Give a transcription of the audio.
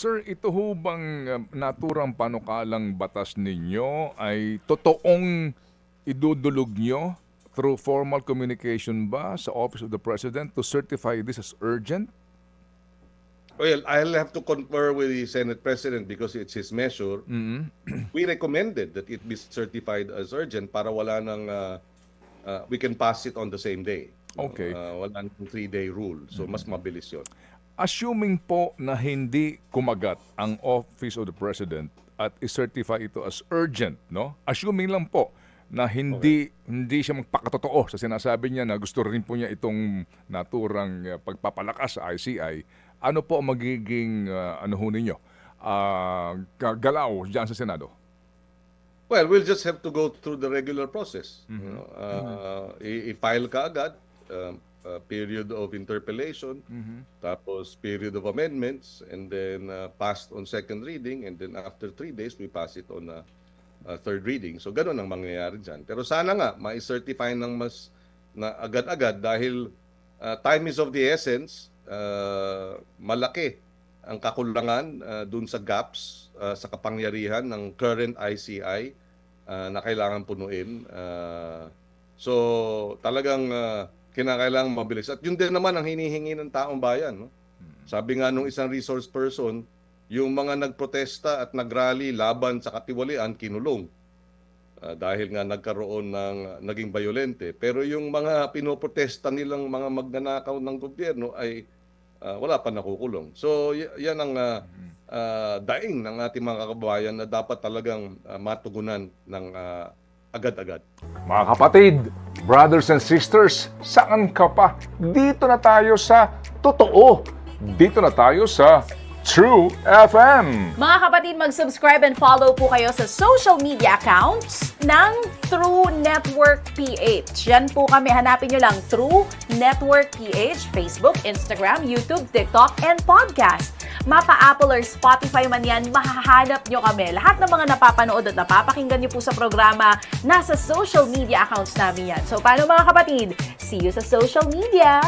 Sir, ito ho bang naturang panukalang batas ninyo ay totoong idudulog nyo through formal communication ba sa Office of the President to certify this as urgent? Well, I'll have to confer with the Senate President because it's his measure. We recommended that it be certified as urgent para wala nang we can pass it on the same day. Okay. Wala nang 3-day rule. So mas mabilis 'yon. Assuming po na hindi kumagat ang Office of the President at i-certify ito as urgent, no? Assuming lang po na hindi siya magpakatotoo sa sinasabi niya na gusto rin po niya itong naturang pagpapalakas sa ICI, ano po ang magiging ano ho ninyo? Galaw diyan sa Senado? Well, we'll just have to go through the regular process. I-file ka agad, period of interpellation, tapos period of amendments, and then passed on second reading, and then after 3 days, we pass it on third reading. So, ganun ang mangyayari dyan. Pero sana nga, ma-certify ng mas na agad-agad dahil time is of the essence, malaki ang kakulangan dun sa gaps sa kapangyarihan ng current ICI na kailangan punuin. So, talagang kinakailangan mabilis. At yun din naman ang hinihingi ng taong bayan. No? Sabi nga nung isang resource person, yung mga nagprotesta at nagrally laban sa katiwalian, kinulong. Dahil nga nagkaroon ng naging bayolente. Pero yung mga pinoprotesta nilang mga magnanakaw ng gobyerno ay wala pa nakukulong. So yan ang daing ng ating mga kababayan na dapat talagang matugunan ng agad-agad. Mga kapatid, brothers and sisters, saan ka pa? Dito na tayo sa totoo. Dito na tayo sa True FM. Mga kapatid, mag-subscribe and follow po kayo sa social media accounts ng True Network PH. Yan po kami. Hanapin nyo lang True Network PH, Facebook, Instagram, YouTube, TikTok, and podcast. Mapa Apple or Spotify man yan, mahahanap nyo kami. Lahat ng mga napapanood at napapakinggan nyo po sa programa, nasa social media accounts namin yan. So, paano mga kapatid? See you sa social media!